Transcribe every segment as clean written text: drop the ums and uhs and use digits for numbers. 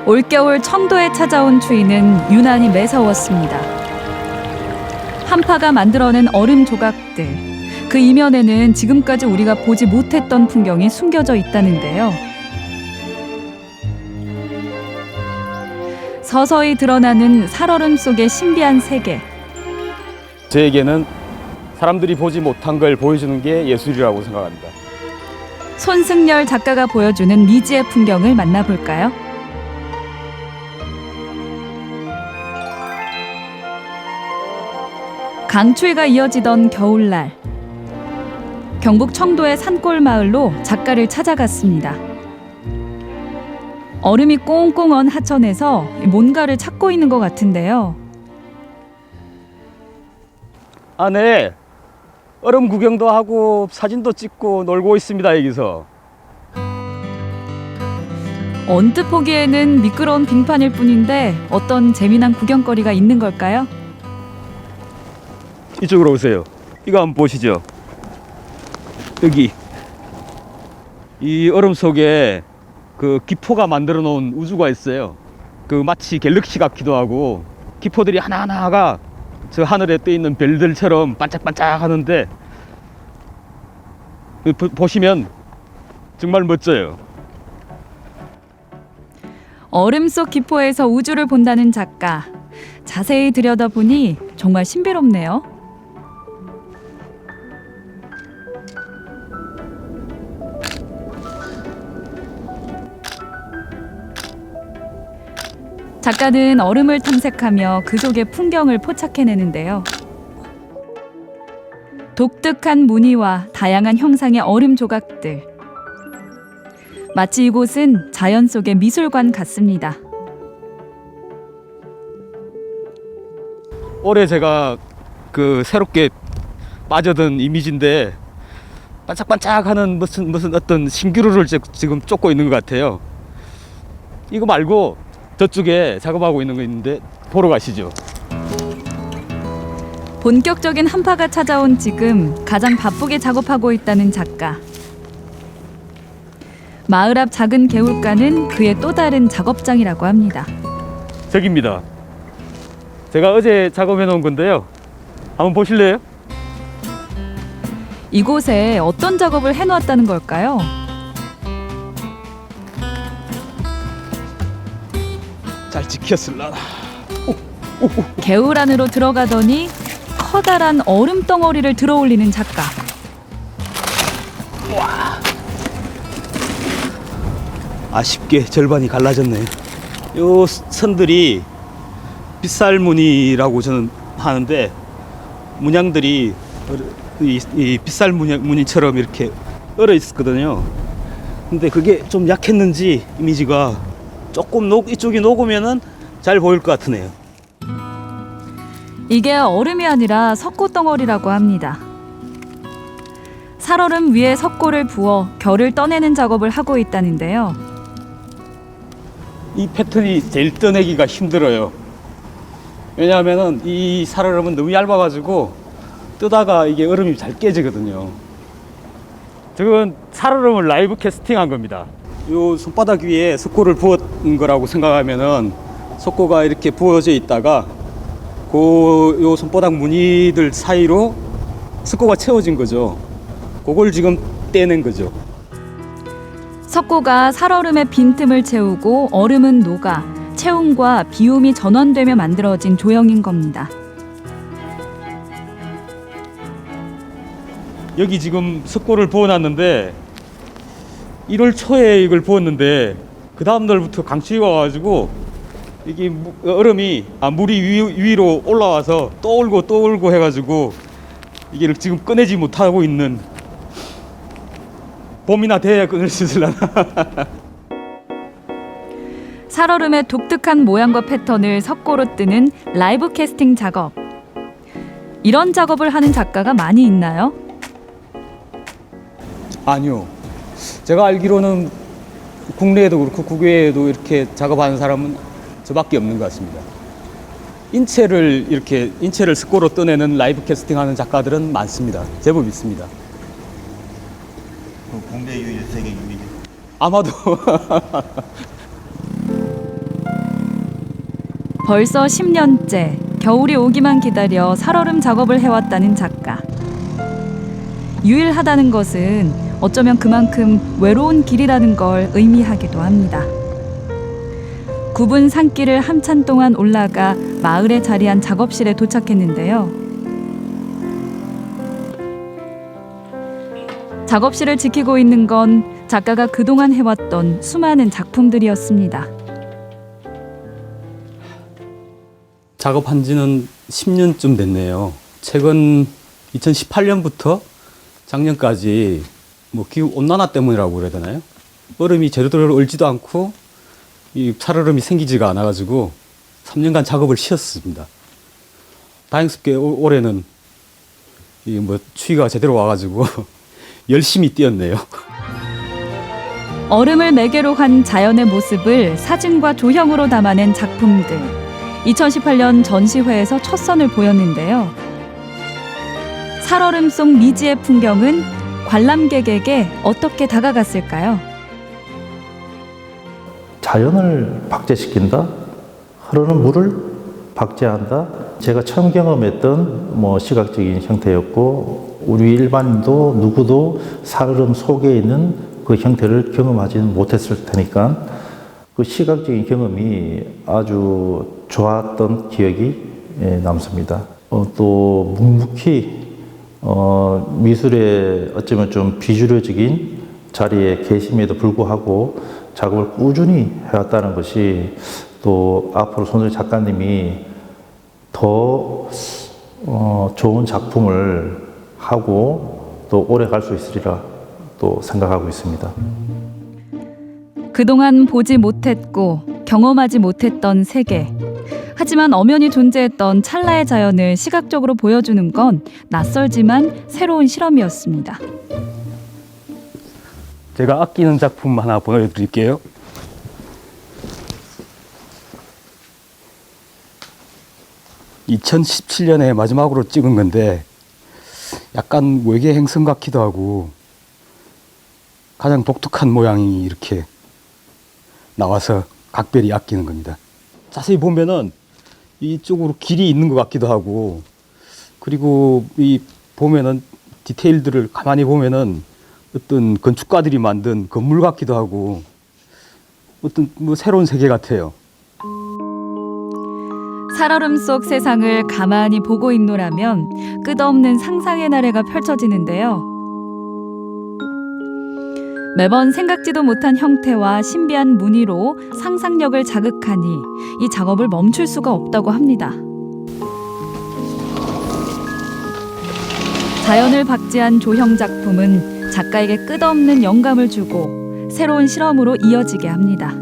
올겨울 청도에 찾아온 추위는 유난히 매서웠습니다. 한파가 만들어낸 얼음 조각들, 그 이면에는 지금까지 우리가 보지 못했던 풍경이 숨겨져 있다는데요. 서서히 드러나는 살얼음 속의 신비한 세계. 저에게는 사람들이 보지 못한 걸 보여주는 게 예술이라고 생각합니다. 손승열 작가가 보여주는 미지의 풍경을 만나볼까요? 강추위가 이어지던 겨울날, 경북 청도의 산골 마을로 작가를 찾아갔습니다. 얼음이 꽁꽁 언 하천에서 뭔가를 찾고 있는 것 같은데요. 네. 얼음 구경도 하고 사진도 찍고 놀고 있습니다, 여기서. 언뜻 보기에는 미끄러운 빙판일 뿐인데 어떤 재미난 구경거리가 있는 걸까요? 이쪽으로 오세요. 이거 한번 보시죠. 여기 이 얼음 속에 그 기포가 만들어 놓은 우주가 있어요. 그 마치 갤럭시 같기도 하고, 기포들이 하나하나가 저 하늘에 떠 있는 별들처럼 반짝반짝 하는데, 보시면 정말 멋져요. 얼음 속 기포에서 우주를 본다는 작가. 자세히 들여다보니 정말 신비롭네요. 작가는 얼음을 탐색하며 그 속의 풍경을 포착해내는데요. 독특한 무늬와 다양한 형상의 얼음 조각들. 마치 이곳은 자연 속의 미술관 같습니다. 올해 제가 새롭게 빠져든 이미지인데, 반짝반짝하는 무슨 어떤 신기루를 지금 쫓고 있는 것 같아요. 이거 말고 저쪽에 작업하고 있는 거 있는데 보러 가시죠. 본격적인 한파가 찾아온 지금 가장 바쁘게 작업하고 있다는 작가. 마을 앞 작은 개울가는 그의 또 다른 작업장이라고 합니다. 저기입니다. 제가 어제 작업해 놓은 건데요. 한번 보실래요? 이곳에 어떤 작업을 해놓았다는 걸까요? 잘 지켰을라나. 개울 안으로 들어가더니 커다란 얼음 덩어리를 들어올리는 작가. 아쉽게 절반이 갈라졌네요. 요 선들이 빗살무늬라고 저는 하는데, 문양들이 이 빗살 무늬처럼 이렇게 얼어 있었거든요. 근데 그게 좀 약했는지 이미지가 조금 이쪽이 녹으면은 잘 보일 것 같으네요. 이게 얼음이 아니라 석고 덩어리라고 합니다. 살얼음 위에 석고를 부어 결을 떠내는 작업을 하고 있다는데요. 이 패턴이 제일 떠내기가 힘들어요. 왜냐하면은 이 살얼음은 너무 얇아가지고 뜨다가 이게 얼음이 잘 깨지거든요. 저건 살얼음을 라이브 캐스팅한 겁니다. 요 손바닥 위에 석고를 부은 거라고 생각하면은, 석고가 이렇게 부어져 있다가 요 손바닥 무늬들 사이로 석고가 채워진 거죠. 그걸 지금 떼낸 거죠. 석고가 살얼음의 빈틈을 채우고 얼음은 녹아 체온과 비움이 전환되며 만들어진 조형인 겁니다. 여기 지금 석고를 부어놨는데 1월 초에 이걸 부었는데, 그 다음 날부터 강추위가 와가지고 이게 얼음이 물이 위로 올라와서 또 울고 해가지고 이게 지금 꺼내지 못하고 있는, 봄이나 돼야 꺼낼 수 있으려나. 살얼음의 독특한 모양과 패턴을 석고로 뜨는 라이브 캐스팅 작업. 이런 작업을 하는 작가가 많이 있나요? 아니요. 제가 알기로는 국내에도 그렇고 국외에도 이렇게 작업하는 사람은 저밖에 없는 것 같습니다. 인체를 석고로 떠내는 라이브 캐스팅하는 작가들은 많습니다. 제법 있습니다. 국내 유일, 세계 유일. 아마도 벌써 10년째 겨울이 오기만 기다려 살얼음 작업을 해왔다는 작가. 유일하다는 것은 어쩌면 그만큼 외로운 길이라는 걸 의미하기도 합니다. 굽은 산길을 한참 동안 올라가 마을에 자리한 작업실에 도착했는데요. 작업실을 지키고 있는 건 작가가 그동안 해왔던 수많은 작품들이었습니다. 작업한 지는 10년쯤 됐네요. 최근 2018년부터 작년까지 뭐 기후 온난화 때문이라고 그래야 되나요? 얼음이 제대로 얼지도 않고 이 살얼음이 생기지가 않아가지고 3년간 작업을 쉬었습니다. 다행스럽게 올해는 이 뭐 추위가 제대로 와가지고 열심히 뛰었네요. 얼음을 매개로 한 자연의 모습을 사진과 조형으로 담아낸 작품들. 2018년 전시회에서 첫 선을 보였는데요. 살얼음 속 미지의 풍경은 관람객에게 어떻게 다가갔을까요? 자연을 박제시킨다? 흐르는 물을 박제한다? 제가 처음 경험했던 시각적인 형태였고, 우리 일반인도 누구도 살얼음 속에 있는 그 형태를 경험하지는 못했을 테니까 그 시각적인 경험이 아주 좋았던 기억이 남습니다. 또 묵묵히 미술의 어쩌면 좀 비주류적인 자리에 계심에도 불구하고 작업을 꾸준히 해왔다는 것이 또 앞으로 손을 작가님이 더 좋은 작품을 하고 또 오래 갈 수 있으리라 또 생각하고 있습니다. 그동안 보지 못했고 경험하지 못했던 세계. 하지만 엄연히 존재했던 찰나의 자연을 시각적으로 보여주는 건 낯설지만 새로운 실험이었습니다. 제가 아끼는 작품 하나 보여드릴게요. (2017년에) 마지막으로 찍은 건데 약간 외계 행성 같기도 하고 가장 독특한 모양이 이렇게 나와서 각별히 아끼는 겁니다. 자세히 보면은 이쪽으로 길이 있는 것 같기도 하고, 그리고 이 보면은 디테일들을 가만히 보면은 어떤 건축가들이 만든 건물 같기도 하고 어떤 뭐 새로운 세계 같아요. 살얼음 속 세상을 가만히 보고 있노라면 끝없는 상상의 나래가 펼쳐지는데요. 매번 생각지도 못한 형태와 신비한 무늬로 상상력을 자극하니 이 작업을 멈출 수가 없다고 합니다. 자연을 박제한 조형 작품은 작가에게 끝없는 영감을 주고 새로운 실험으로 이어지게 합니다.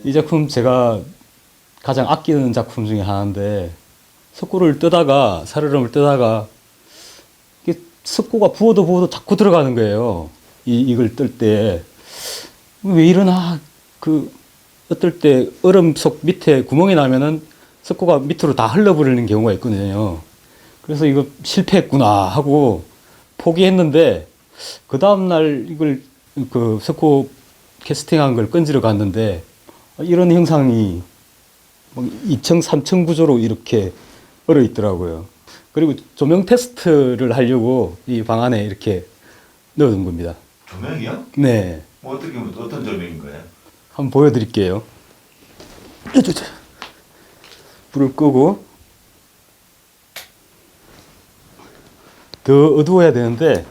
이 작품 제가 가장 아끼는 작품 중에 하나인데, 석고를 뜨다가 살얼음을 뜨다가 이게 석고가 부어도 자꾸 들어가는 거예요. 이걸 뜰 때 왜 이러나, 어떨 때 얼음 속 밑에 구멍이 나면은 석고가 밑으로 다 흘러버리는 경우가 있거든요. 그래서 이거 실패했구나 하고 포기했는데, 그 다음날 이걸 석고 캐스팅한 걸 건지러 갔는데 이런 형상이 2층, 3층 구조로 이렇게 얼어 있더라고요. 그리고 조명 테스트를 하려고 이 방 안에 이렇게 넣어둔 겁니다. 조명이요? 네. 어떤 조명인 거예요? 한번 보여드릴게요. 불을 끄고, 더 어두워야 되는데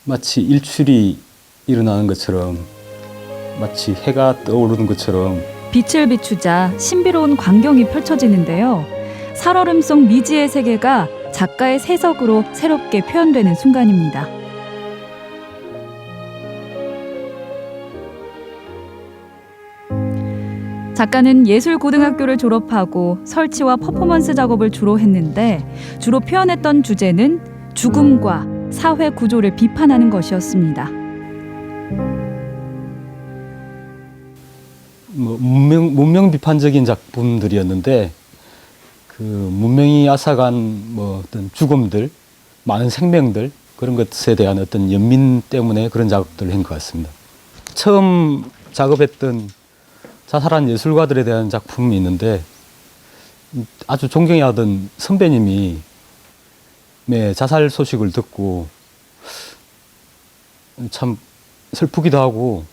마치 일출이 일어나는 것처럼, 마치 해가 떠오르는 것처럼 빛을 비추자 신비로운 광경이 펼쳐지는데요. 살얼음 속 미지의 세계가 작가의 세석으로 새롭게 표현되는 순간입니다. 작가는 예술고등학교를 졸업하고 설치와 퍼포먼스 작업을 주로 했는데, 주로 표현했던 주제는 죽음과 사회 구조를 비판하는 것이었습니다. 문명 비판적인 작품들이었는데, 문명이 앗아간 어떤 죽음들, 많은 생명들, 그런 것에 대한 어떤 연민 때문에 그런 작업들을 한 것 같습니다. 처음 작업했던 자살한 예술가들에 대한 작품이 있는데 아주 존경하던 선배님이 자살 소식을 듣고 참 슬프기도 하고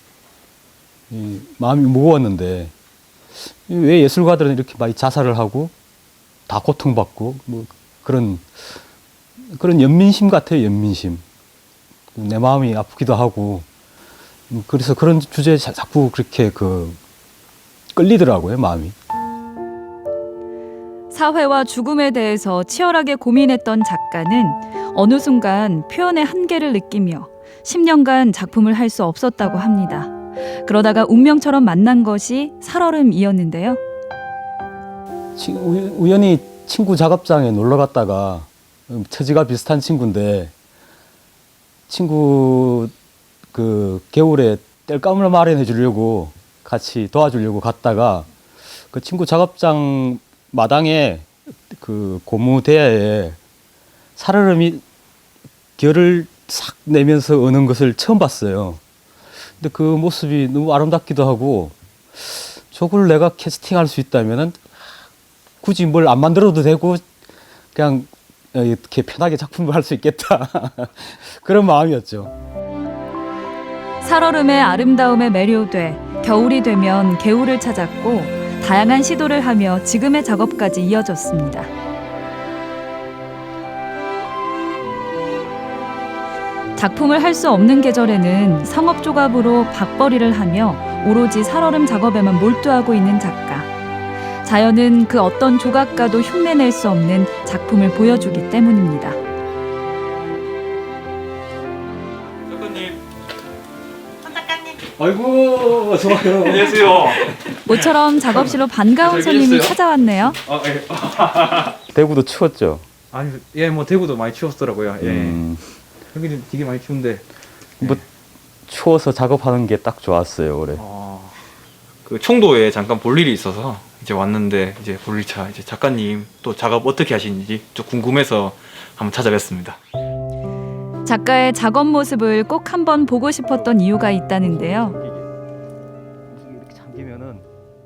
마음이 무거웠는데 왜 예술가들은 이렇게 많이 자살을 하고 다 고통받고 뭐 그런 연민심 같아요. 연민심. 내 마음이 아프기도 하고 그래서 그런 주제에 자꾸 그렇게 끌리더라고요, 마음이. 사회와 죽음에 대해서 치열하게 고민했던 작가는 어느 순간 표현의 한계를 느끼며 10년간 작품을 할 수 없었다고 합니다. 그러다가 운명처럼 만난 것이 살얼음이었는데요. 우연히 친구 작업장에 놀러 갔다가 처지가 비슷한 친구인데 친구 겨울에 땔감을 마련해 주려고 같이 도와주려고 갔다가 그 친구 작업장 마당에 고무 대야에 살얼음이 결을 싹 내면서 어는 것을 처음 봤어요. 근데 그 모습이 너무 아름답기도 하고 저걸 내가 캐스팅할 수 있다면은 굳이 뭘 안 만들어도 되고 그냥 이렇게 편하게 작품을 할 수 있겠다. 그런 마음이었죠. 살얼음의 아름다움에 매료돼 겨울이 되면 개울을 찾았고 다양한 시도를 하며 지금의 작업까지 이어졌습니다. 작품을 할 수 없는 계절에는 상업조각으로 밥벌이를 하며 오로지 살얼음 작업에만 몰두하고 있는 작가. 자연은 그 어떤 조각가도 흉내낼 수 없는 작품을 보여주기 때문입니다. 작가님. 작가님. 아이고, 어서 와요. 안녕하세요. 모처럼 작업실로 반가운 잘 손님이 계셨어요? 찾아왔네요. 대구도 추웠죠? 아니, 예, 뭐 대구도 많이 추웠더라고요. 예. 여기는 되게 많이 추운데. 뭐 추워서 작업하는 게 딱 좋았어요, 올해. 그 청도에 잠깐 볼 일이 있어서 이제 왔는데 이제 볼일차 이제 작가님 또 작업 어떻게 하시는지 좀 궁금해서 한번 찾아뵀습니다. 작가의 작업 모습을 꼭 한번 보고 싶었던 이유가 있다는데요. 이렇게 잠기면은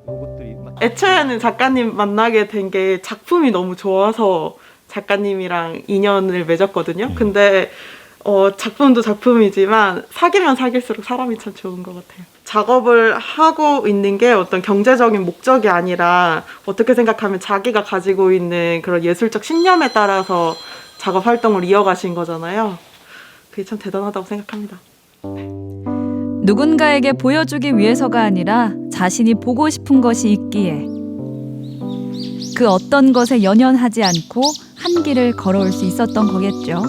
요것들이 애초에는 작가님 만나게 된 게 작품이 너무 좋아서 작가님이랑 인연을 맺었거든요. 근데 작품도 작품이지만 사귀면 사귈수록 사람이 참 좋은 것 같아요. 작업을 하고 있는 게 어떤 경제적인 목적이 아니라 어떻게 생각하면 자기가 가지고 있는 그런 예술적 신념에 따라서 작업 활동을 이어가신 거잖아요. 그게 참 대단하다고 생각합니다. 누군가에게 보여주기 위해서가 아니라 자신이 보고 싶은 것이 있기에 그 어떤 것에 연연하지 않고 한 길을 걸어올 수 있었던 거겠죠.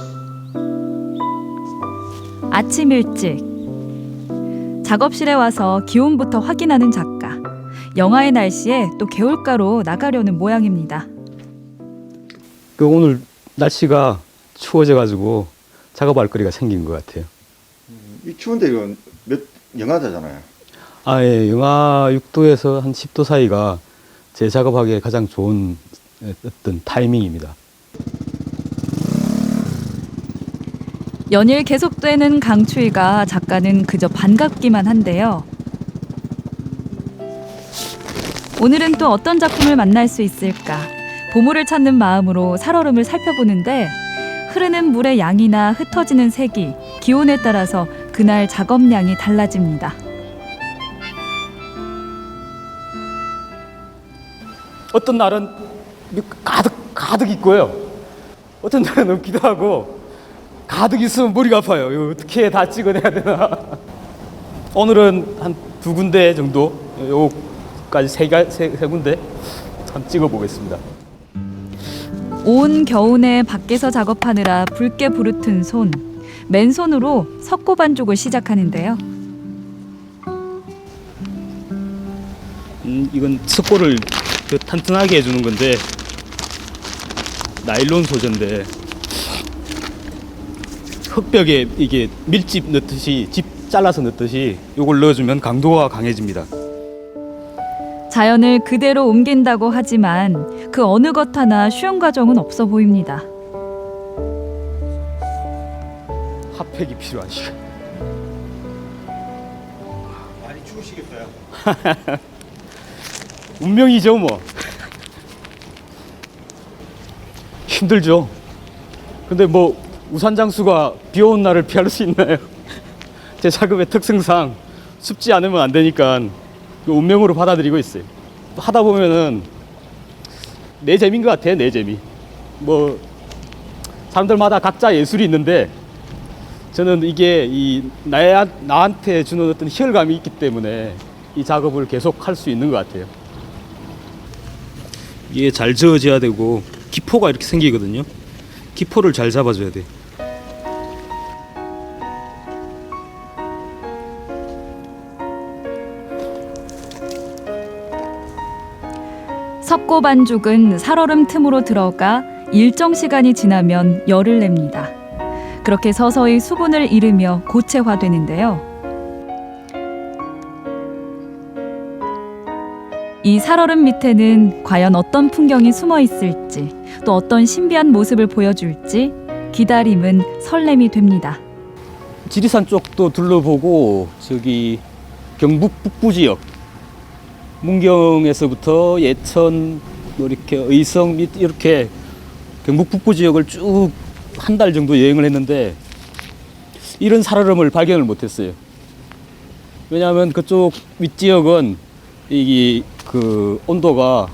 아침 일찍 작업실에 와서 기온부터 확인하는 작가. 영하의 날씨에 또 개울가로 나가려는 모양입니다. 오늘 날씨가 추워져가지고 작업할 거리가 생긴 것 같아요. 이 추운데 이건 몇 영하도잖아요. 예, 영하 6도에서 한 10도 사이가 제 작업하기에 가장 좋은 어떤 타이밍입니다. 연일 계속되는 강추위가 작가는 그저 반갑기만 한데요. 오늘은 또 어떤 작품을 만날 수 있을까? 보물을 찾는 마음으로 살얼음을 살펴보는데 흐르는 물의 양이나 흩어지는 색이 기온에 따라서 그날 작업량이 달라집니다. 어떤 날은 가득 있고요. 어떤 날은 없기도 하고 가득 있으면 머리가 아파요. 이거 어떻게 다 찍어내야 되나. 오늘은 한 2군데 정도, 요까지 세 군데 한번 찍어보겠습니다. 온 겨우내 밖에서 작업하느라 붉게 부르튼 손. 맨손으로 석고 반죽을 시작하는데요. 이건 석고를 탄탄하게 해주는 건데 나일론 소재인데 흙벽에 이게 밀집 넣듯이 집 잘라서 넣듯이 이걸 넣어주면 강도가 강해집니다. 자연을 그대로 옮긴다고 하지만 그 어느 것 하나 쉬운 과정은 없어 보입니다. 핫팩이 필요하시고. 많이 추우시겠어요? 운명이죠 뭐. 힘들죠. 근데 뭐 우산 장수가 비 오는 날을 피할 수 있나요? 제 작업의 특성상 춥지 않으면 안 되니까 그 운명으로 받아들이고 있어요. 하다 보면은 내 재미인 것 같아. 내 재미. 뭐 사람들마다 각자 예술이 있는데 저는 이게 나한테 주는 어떤 희열감이 있기 때문에 이 작업을 계속 할 수 있는 것 같아요. 이게 잘 저어져야 되고 기포가 이렇게 생기거든요. 기포를 잘 잡아줘야 돼. 석고 반죽은 살얼음 틈으로 들어가 일정 시간이 지나면 열을 냅니다. 그렇게 서서히 수분을 잃으며 고체화되는데요. 이 살얼음 밑에는 과연 어떤 풍경이 숨어 있을지, 또 어떤 신비한 모습을 보여줄지 기다림은 설렘이 됩니다. 지리산 쪽도 둘러보고 저기 경북 북부 지역 문경에서부터 예천 뭐 이렇게 의성 밑 이렇게 경북 북부 지역을 쭉 한 달 정도 여행을 했는데 이런 살얼음을 발견을 못했어요. 왜냐하면 그쪽 윗지역은 이 그 온도가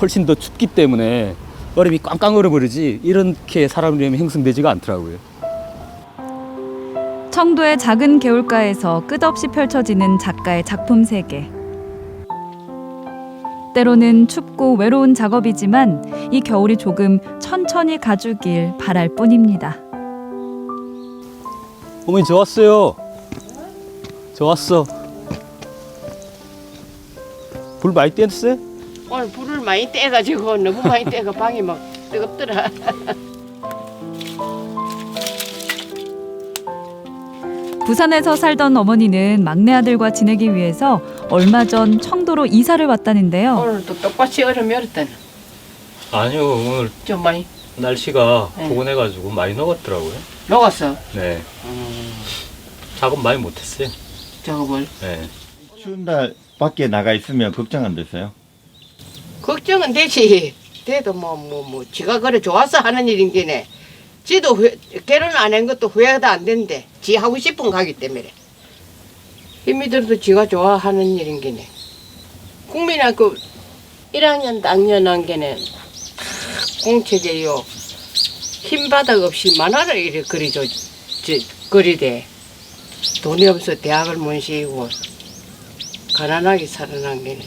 훨씬 더 춥기 때문에 얼음이 꽝꽝 얼어버리지 이렇게 살얼음이 형성되지가 않더라고요. 청도의 작은 개울가에서 끝없이 펼쳐지는 작가의 작품 세계. 때로는 춥고 외로운 작업이지만 이 겨울이 조금 천천히 가주길 바랄 뿐입니다. 어머니 저 왔어요. 저 왔어. 불 많이 뗐어요? 오늘 불을 많이 떼가지고 너무 많이 떼가 방이 막 뜨겁더라. 부산에서 살던 어머니는 막내 아들과 지내기 위해서 얼마 전 청도로 이사를 왔다는데요. 오늘도 똑같이 얼음이 얼었다는. 아니요, 오늘 좀 많이 날씨가 네. 포근해가지고 많이 녹았더라고요. 녹았어. 네. 작업 많이 못했어요. 작업을. 네. 추운 날 밖에 나가 있으면 걱정 안 됐어요? 걱정은 되지. 돼도 뭐 지가 그래 좋아서 하는 일인 게네. 지도 결혼 안 한 것도 후회도 안 된대. 지 하고 싶은 가기 때문에. 힘이 들어도 지가 좋아하는 일인 게네. 국민학교 1학년 당년한 게는 공책이요. 흰바닥 없이 만화를 이렇게 그리대. 돈이 없어 대학을 못 시고 가난하게 살아난 게는.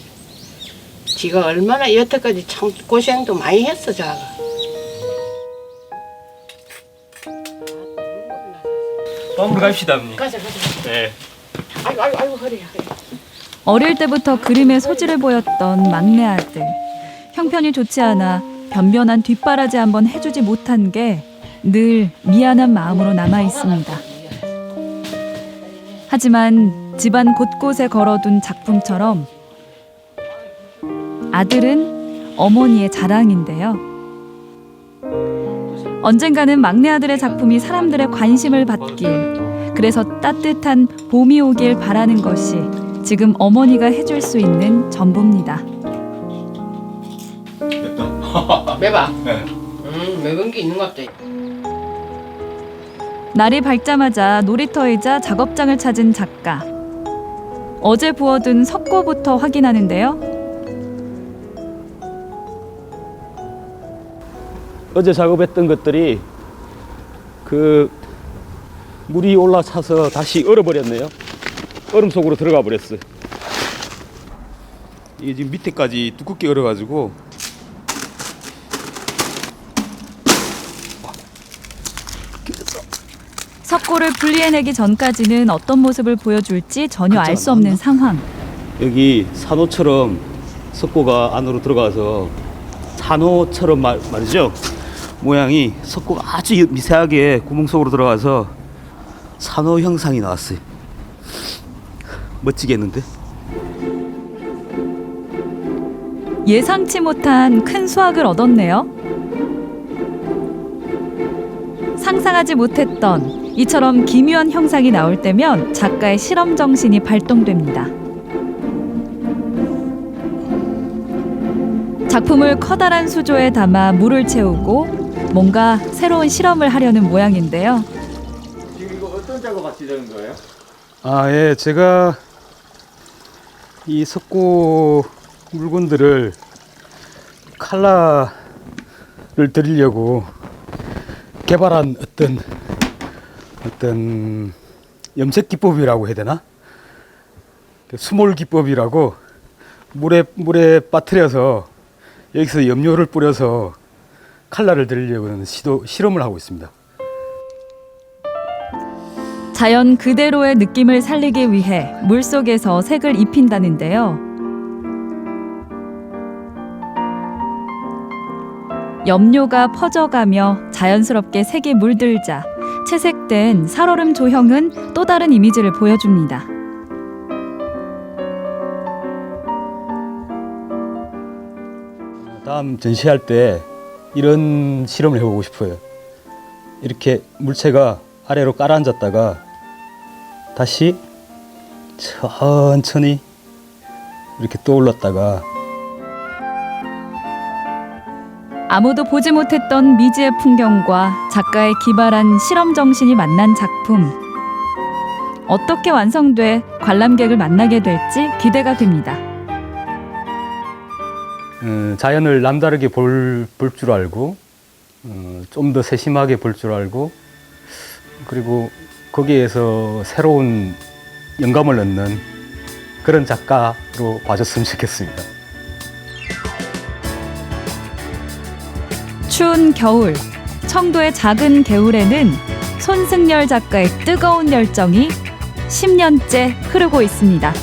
지가 얼마나 여태까지 참 고생도 많이 했어 자가. 마무리 갑시다, 언니. 가자. 네. 아이고 허리야. 어릴 때부터 그림에 소질을 보였던 막내 아들. 형편이 좋지 않아 변변한 뒷바라지 한번 해주지 못한 게 늘 미안한 마음으로 남아 있습니다. 하지만 집안 곳곳에 걸어둔 작품처럼 아들은 어머니의 자랑인데요. 언젠가는 막내 아들의 작품이 사람들의 관심을 받길, 그래서 따뜻한 봄이 오길 바라는 것이 지금 어머니가 해줄 수 있는 전부입니다. 매봐. 네. 매번 게 있는 것 같아. 날이 밝자마자 놀이터이자 작업장을 찾은 작가. 어제 부어둔 석고부터 확인하는데요. 어제 작업했던 것들이 그 물이 올라차서 다시 얼어버렸네요. 얼음 속으로 들어가 버렸어요. 이게 지금 밑에까지 두껍게 얼어가지고 석고를 분리해내기 전까지는 어떤 모습을 보여줄지 전혀 알 수 없는 상황. 여기 산호처럼 석고가 안으로 들어가서 산호처럼 말이죠. 모양이 석고가 아주 미세하게 구멍 속으로 들어가서 산호 형상이 나왔어요. 멋지겠는데? 예상치 못한 큰 수확을 얻었네요. 상상하지 못했던 이처럼 기묘한 형상이 나올 때면 작가의 실험 정신이 발동됩니다. 작품을 커다란 수조에 담아 물을 채우고 뭔가 새로운 실험을 하려는 모양인데요. 지금 이거 어떤 작업 하시려는 거예요? 아, 예, 제가 이 석고 물건들을 칼라를 드리려고 개발한 어떤 염색 기법이라고 해야 되나? 수몰 기법이라고 물에 빠뜨려서 여기서 염료를 뿌려서 칼라를 드리려고 하는 실험을 하고 있습니다. 자연 그대로의 느낌을 살리기 위해 물속에서 색을 입힌다는데요. 염료가 퍼져가며 자연스럽게 색이 물들자 채색된 살얼음 조형은 또 다른 이미지를 보여줍니다. 다음 전시할 때 이런 실험을 해보고 싶어요. 이렇게 물체가 아래로 깔아앉았다가 다시 천천히 이렇게 떠올랐다가 아무도 보지 못했던 미지의 풍경과 작가의 기발한 실험 정신이 만난 작품. 어떻게 완성돼 관람객을 만나게 될지 기대가 됩니다. 자연을 남다르게 볼 줄 알고 좀 더 세심하게 볼 줄 알고 그리고 거기에서 새로운 영감을 얻는 그런 작가로 봐줬으면 좋겠습니다. 추운 겨울, 청도의 작은 개울에는 손승열 작가의 뜨거운 열정이 10년째 흐르고 있습니다.